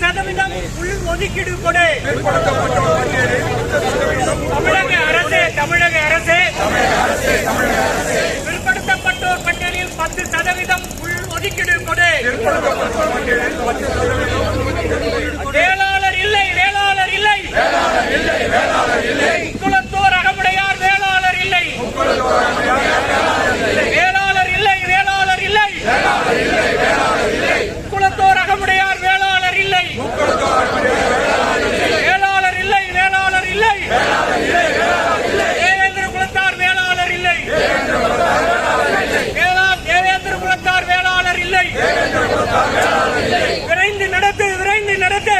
10% உள் ஒதுக்கீடு கொடு. தமிழக அரசு பிற்படுத்தப்பட்டோர் பட்டியலில் 10% உள் ஒதுக்கீடு கொடு. வேளாளர் இல்லை குளத்தூர் அகமுடையார் வேளாளர் இல்லை. குளத்தூர் அகமுடையார் வேளாளர் இல்லை. தேவேந்திர குலத்தார் வேளாளர் இல்லை. தேவேந்திர குலத்தார் வேளாளர் இல்லை. விரைந்து நடத்து.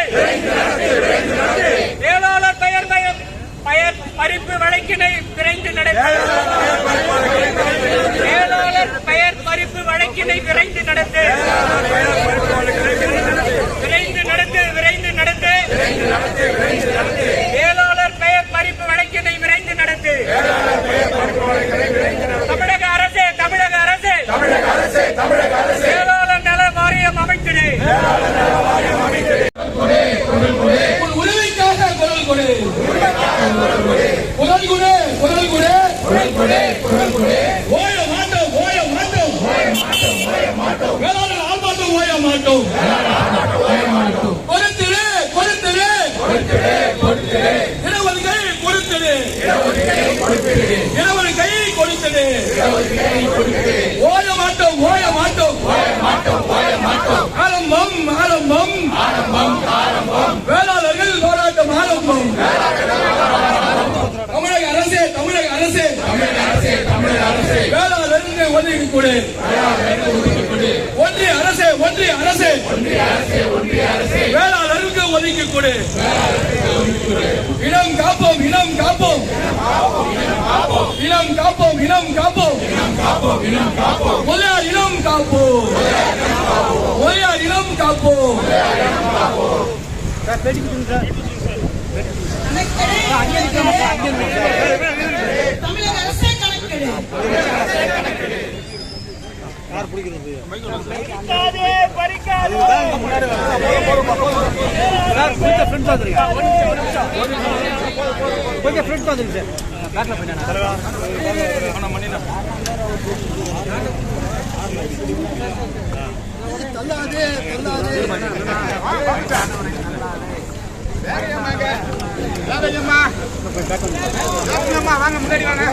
வேளாளர் பெயர் பறிப்பு வழக்கினை விரைந்து நடத்து. வேளாளர் பெயர் பறிப்பு வழக்கினை விரைந்து நடத்து. வேளாளர் பெயர் பறிப்பு வழக்கினை விரைந்து நடத்து. தமிழக அரசே வேளாளர் நல வாரியம் அமைத்திடு. உரிமைக்காக குரல் கொடு. ஓய மாட்டோம். வேளாளர் ஆர்ப்பாட்டம் ஓய மாட்டோம். கொடுத்திரு. இடஒரு கையை கொடுத்திரு. ஓய மாட்டோம். ஆரம்பம். வேளாளர்கள் போராட்டம் ஆரம்பம். தமிழக அரசே வேளாளருக்கு ஒதுக்கி கொடு. ஒன்றிய அரசே வேளாளருக்கு ஒதுக்கி கொடு. இனம் காப்போம். முதலியார் இனம் காப்போம். தமிழக அரசே கணக்கெடு. பறிக்காதே. கொஞ்சம் ஃப்ரெண்ட்ஸ் வந்துருங்க சார். பேக்ல போயிட்டானா தள்ளாதே. வாங்க முன்னாடி வாங்க.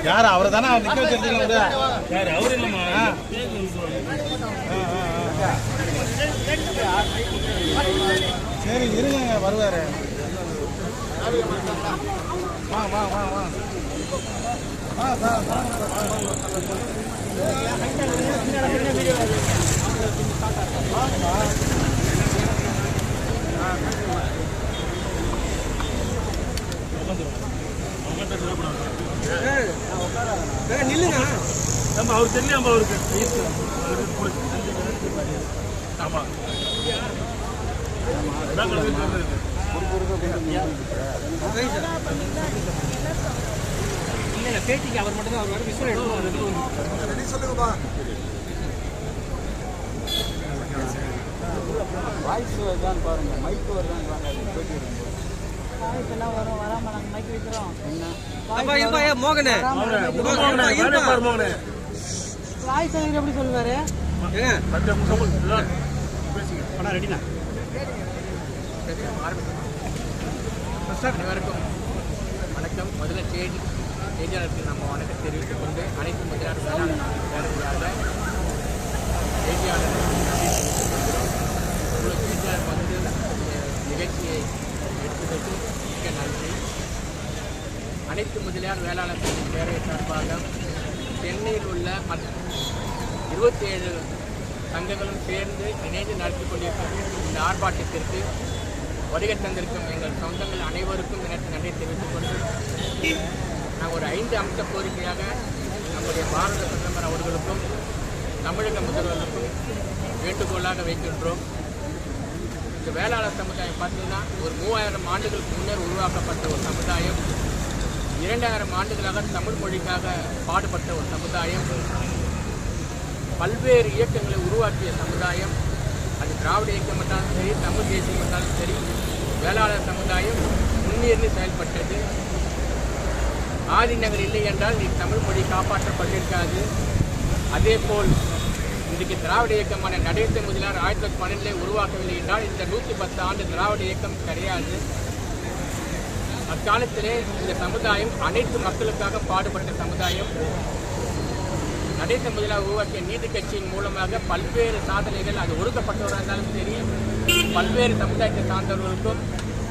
யார் அவரை தானே நிக்க வச்சிருக்கீங்க. அவரு இல்லம்மா. சரி இருங்க வருவாரு. நில்லுங்க. அவர் தெரியாம அவருக்கு. ஆமா பேட்டிக்கு அவர் மட்டும் தான் அவர் விசுவல் எடுத்து சொல்லுங்கப்பா. வாய்ஸ் வருதான் பாருங்க. மைக் வருதான் பாருங்க. பேட்டி எடுக்கும் வாய்ஸ்லாம் வரும். வராம நாங்க மைக் வைக்கிறோம். என்ன மோகனே வாய்ஸ் எப்படி சொல்லுவாரு? ரெடினா அனைவருக்கும் வணக்கம். முதல்ல செய்தியாளருக்கு நம்ம வணக்கம் தெரிவித்துக் கொண்டு அனைத்து முதலாளர்களாக செய்தியாளர் வந்து நிகழ்ச்சியை எடுத்துக்கொண்டு மிக நன்றி. அனைத்து முதலியார் வேளாளர் பேரவை சார்பாக சென்னையில் உள்ள 27 சங்கங்களும் சேர்ந்து இணைந்து நடத்தி கொண்டிருக்கும் இந்த ஆர்ப்பாட்டத்திற்கு வருகை தந்திருக்கும் எங்கள் சொந்தங்கள் அனைவருக்கும் எனக்கு நன்றி தெரிவித்துக் கொண்டு நாங்கள் ஒரு 5 அம்ச கோரிக்கையாக நம்முடைய பாரத பிரதமர் அவர்களுக்கும் தமிழக முதல்வர்களுக்கும் வேண்டுகோளாக வைக்கின்றோம். இந்த வேளாளர் சமுதாயம் பார்த்தீங்கன்னா ஒரு 3000 ஆண்டுகளுக்கு முன்னர் உருவாக்கப்பட்ட ஒரு சமுதாயம், 2000 ஆண்டுகளாக தமிழ் மொழிக்காக பாடுபட்ட ஒரு சமுதாயம், பல்வேறு இயக்கங்களை உருவாக்கிய சமுதாயம். அது திராவிட இயக்கம் என்றாலும் சரி, தமிழ் தேசியம் என்றாலும் சரி, வேளாளர் சமுதாயம் முன்னேறி செயல்பட்டது. ஆதிநகர் இல்லை என்றால் நீ தமிழ் மொழி காப்பாற்றப்பட்டிருக்காது. அதே போல் இன்றைக்கு திராவிட இயக்கமான நடேச முதலியார் 1912 உருவாக்கவில்லை என்றால் இந்த 110 ஆண்டு திராவிட இயக்கம் கிடையாது. அக்காலத்திலே இந்த சமுதாயம் அனைத்து மக்களுக்காக பாடுபட்ட சமுதாயம். நடேச முதலியார் உருவாக்கிய நீதி கட்சியின் மூலமாக பல்வேறு சாதனைகள், அது ஒடுக்கப்பட்டவராக இருந்தாலும் சரி, பல்வேறு சமுதாயத்தை சார்ந்தவர்களுக்கும்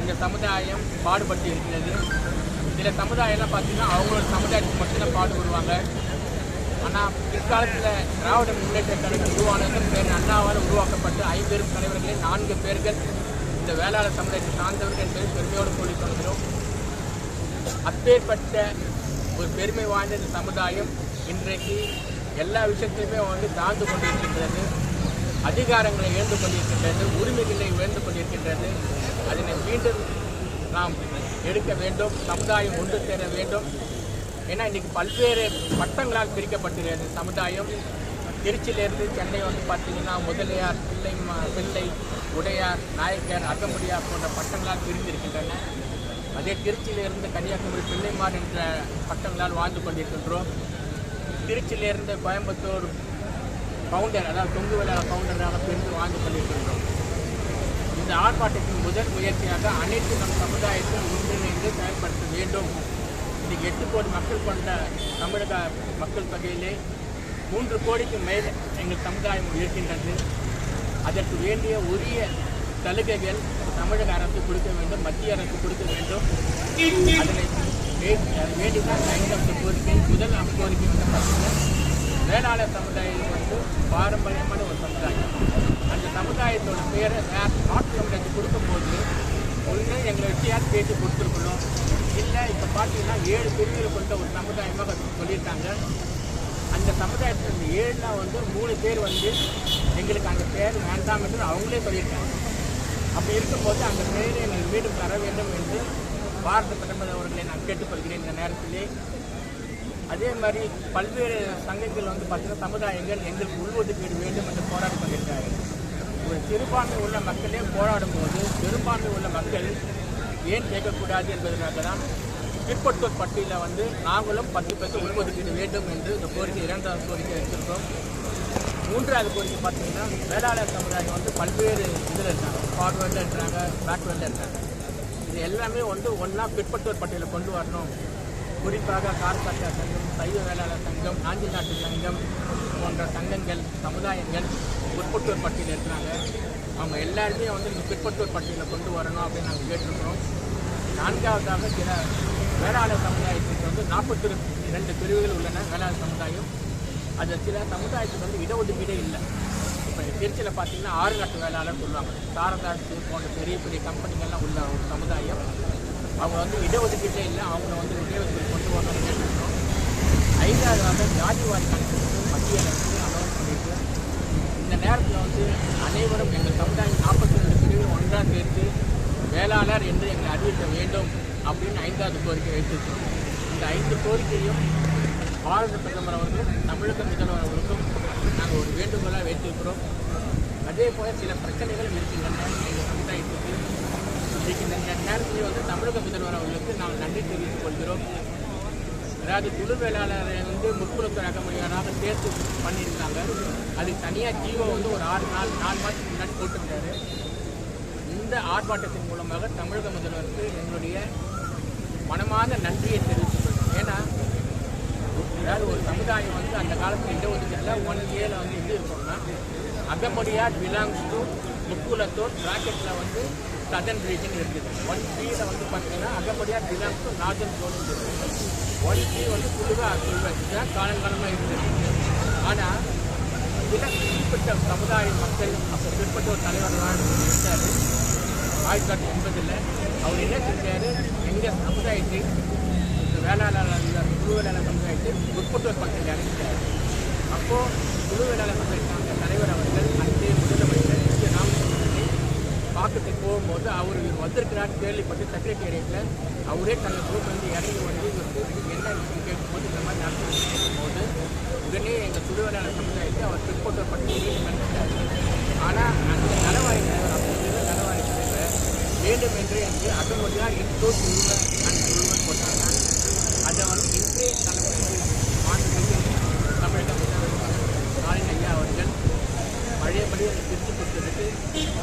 இந்த சமுதாயம் பாடுபட்டு இருக்கிறது. சில சமுதாயம்லாம் பார்த்தீங்கன்னா அவங்களோட சமுதாயத்துக்கு மட்டும்தான் பாடுபடுவாங்க. ஆனால் பிற்காலத்தில் திராவிட முன்னேற்ற கழகம் உருவானதும் பேர் அண்ணாவால் உருவாக்கப்பட்டு 5 பெரும் தலைவர்களே 4 பேர்கள் இந்த வேளாளர் சமுதாயத்தை சார்ந்தவர்கள் என்பதை பெருமையோடு சொல்லிக் கொள்கிறோம். அப்பேற்பட்ட ஒரு பெருமை வாய்ந்த இந்த சமுதாயம் இன்றைக்கு எல்லா விஷயத்திலுமே தாழ்ந்து கொண்டிருக்கின்றது, அதிகாரங்களை இழந்து கொண்டிருக்கின்றது, உரிமைகளை இழந்து கொண்டிருக்கின்றது. அதனை மீண்டும் நாம் எடுக்க வேண்டும், சமுதாயம் ஒன்று சேர வேண்டும். ஏன்னா இன்றைக்கி பல்வேறு பட்டங்களால் பிரிக்கப்பட்டிருக்கிறது சமுதாயம். திருச்சியிலேருந்து சென்னை பார்த்தீங்கன்னா முதலியார், பிள்ளை, உடையார், நாயக்கர், அகமுடியார் போன்ற பட்டங்களால் பிரிந்திருக்கின்றன. அதே திருச்சியிலிருந்து கன்னியாகுமரி பிள்ளைமார் என்ற பட்டங்களால் வாழ்ந்து கொண்டிருக்கின்றோம். திருச்சியிலிருந்து கோயம்புத்தூர் கவுண்டர், அதாவது தொங்கு வேளாளர் கவுண்டராக பிரிந்து வாழ்ந்து கொண்டிருக்கின்றோம். இந்த ஆர்ப்பாட்டத்தின் முதல் முயற்சியாக அனைத்து நம் சமுதாயத்தில் ஒன்றிணைந்து செயல்படுத்த வேண்டும். இன்றைக்கு 8 கோடி மக்கள் கொண்ட தமிழக மக்கள் தொகையிலே 3 கோடிக்கு மேல் எங்கள் சமுதாயம் இருக்கின்றது. அதற்கு வேண்டிய உரிய சலுகைகள் தமிழக அரசு கொடுக்க வேண்டும், மத்திய அரசு கொடுக்க வேண்டும். அதனை வேண்டிதான் 5வது கோரிக்கை. முதல் கோரிக்கை பார்த்தீங்கன்னா வேளாளர் சமுதாயம் பாரம்பரியமான ஒரு சமுதாயம். அந்த சமுதாயத்தோட பேரை நாட்டு சமுதாயத்துக்கு கொடுக்கும்போது ஒன்று எங்களை வச்சு பேசி கொடுத்துருக்கணும். இல்லை இப்போ பார்த்தீங்கன்னா 7 பிரிவுகள் கொண்ட ஒரு சமுதாயமாக சொல்லியிருக்காங்க. அந்த சமுதாயத்தில் இந்த 7ல் 3 பேர் எங்களுக்கு அந்த பேர் வேண்டாம் என்று அவங்களே சொல்லியிருக்காங்க. அப்படி இருக்கும்போது அந்த பெயரை எங்களுக்கு மீண்டும் தர வேண்டும் என்று பாரத பிரதமர் அவர்களை நான் கேட்டுக்கொள்கிறேன் இந்த நேரத்திலே. அதே மாதிரி பல்வேறு சங்கங்கள் பார்த்தீங்கன்னா சமுதாயங்கள் எங்களுக்கு உள்ஒதுக்கீடு வேண்டும் என்று போராடி கொண்டிருக்காங்க. ஒரு சிறுபான்மை உள்ள மக்களே போராடும் போது பெரும்பான்மை உள்ள மக்கள் ஏன் கேட்கக்கூடாது என்பதற்காக தான் பிற்பட்டோர் பட்டியலில் நாங்களும் 10% உள்ஒதுக்கீடு வேண்டும் என்று இந்த கோரிக்கை 2வது கோரிக்கை வச்சிருக்கோம். 3வது கோரிக்கை பார்த்தீங்கன்னா வேளாளர் சமுதாயம் பல்வேறு இதில் இருக்காங்க, ஃபார்வேர்டில் இருக்கிறாங்க, பேக்வேர்டில் இருக்காங்க. இது எல்லாமே ஒன்றா பிற்பட்டோர் பட்டியலில் கொண்டு வரணும். குறிப்பாக கார்பாட்டா சங்கம், சைவ வேளாளர் சங்கம், காஞ்சி நாட்டு சங்கம் போன்ற சங்கங்கள், சமுதாயங்கள் பிற்பட்டோர் பட்டியலில் இருக்கிறாங்க. அவங்க எல்லாருமே இந்த பிற்பட்டோர் பட்டியலில் கொண்டு வரணும் அப்படின்னு நாங்கள் கேட்டிருக்கிறோம். 4வதாக சில வேளாளர் சமுதாயத்துக்கு 42 பிரிவுகள் உள்ளன. வேளாளர் சமுதாயம் அதில் சில சமுதாயத்துக்கு இடஒதுக்கீடே இல்லை. இப்போ திருச்சியில் பார்த்தீங்கன்னா 6 நாட்டு வேளாளர் சொல்லுவாங்க. சாரதாசு போன்ற பெரிய பெரிய கம்பெனிகள்லாம் உள்ள ஒரு சமுதாயம். அவங்க இடஒதுக்கீட்டே இல்லை. அவங்க இடஒதுக்கீடு கொண்டு வரணும்னு கேட்டிருக்கிறோம். 5வதாக ஜாதிவாரி கணக்கு மத்திய அரசு அனௌன்ஸ் பண்ணியிருக்கு. இந்த நேரத்தில் அனைவரும் எங்கள் சமுதாயம் 42 பிரிவுகள் ஒன்றாக சேர்த்து வேளாளர் என்று எங்களை அறிவிக்க வேண்டும் அப்படின்னு 5வது கோரிக்கை வைத்திருக்கிறோம். இந்த 5 கோரிக்கையும் பாரத பிரதமர் அவர்களும் தமிழக முதல்வர் அவர்களுக்கும் நாங்கள் ஒரு வேண்டுகோளாக வைத்திருக்கிறோம். அதே போல் சில பிரச்சனைகளும் இருக்கின்றன எங்கள் சமுதாயத்துக்கு. இன்றைக்கு இந்த நேரத்தில் தமிழக முதல்வர் அவர்களுக்கு நாங்கள் நன்றி தெரிவித்துக் கொள்கிறோம். அதாவது குழு வேளாளரை முற்புறத்துறை அகமுறையாராக சேர்த்து பண்ணியிருக்காங்க. அதுக்கு தனியாக ஜீவோ ஒரு 4 மாதத்துக்கு முன்னாடி போட்டிருக்காரு. இந்த ஆர்ப்பாட்டத்தின் மூலமாக தமிழக முதல்வருக்கு எங்களுடைய மனமான நன்றியை தெரிவித்துக்கொள்கிறோம். ஏன்னா அதாவது ஒரு சமுதாயம் அந்த காலத்தில் இடஒதுக்கீட்டில் 1Aல எப்படி இருக்கணும்னா அகமுடியார் பிலாங்ஸ் டு முக்குலத்தோர் ப்ராக்கெட்டில் சதர்ன் ரீஜன் இருக்குது. 1Bயில் பார்த்தீங்கன்னா Agamudayar belongs to northern zone இருக்குது. 1C குழுவாக சொல்வேன் இதுதான் காலங்காலமாக இருக்குது. ஆனால் சில குறிப்பிட்ட சமுதாய மக்கள் அப்போ பிற்பட்ட ஒரு தலைவர் தான் இருந்தார் 1980. அவர் என்ன செஞ்சார், எங்கள் சமுதாயத்தை வேளாளர் குழு வேளாளர் சமுதாயத்தை முற்பட்டோர் பட்டியலில் இறங்கிட்டார். அப்போது குழு வேளாளர் சமுதாயத்தின் தலைவர் அவர்கள் அன்றைய முதலமைச்சர் ராமச்சந்திரனை பார்க்கறதுக்கு போகும்போது அவர் வந்திருக்கிறார் கேள்விப்பட்டு செக்ரட்டேரியட்டில் அவரே தங்கள் குரூப் வந்து இறங்கி வந்து இவருக்கு என்ன விஷயம் கேட்கும்போது இந்த மாதிரி நடத்தி போது உடனே எங்கள் சுடுவனான சமுதாயத்தை அவர் ரிப்போர்ட்டர் பண்ணி பண்ணிட்டார். ஆனால் அந்த நலவாரி தலைவர் அப்படிங்கிற நலவாரி தலைவர் வேண்டும் என்று அதனுடைய இன்டோர் குழுவன் அந்த குழுவன் போட்டாங்க. அதை வந்து இன்றைய தலைமுறை தமிழக ஸ்டாலின் ஐயா அவர்கள் பழையபடி அதை திருத்தி கொடுத்ததுக்கு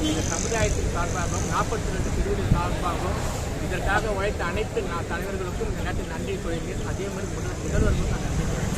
இந்த சமுதாயத்தின் சார்பாகவும் 42 பிரிவுகள் சார்பாகவும் இதற்காக உழைத்த அனைத்து தலைவர்களுக்கும் இந்த நேரத்தில் நன்றி சொல்கிறேன். அதே மாதிரி முதல்வர்களுக்கும் நான் நன்றி சொல்கிறேன்.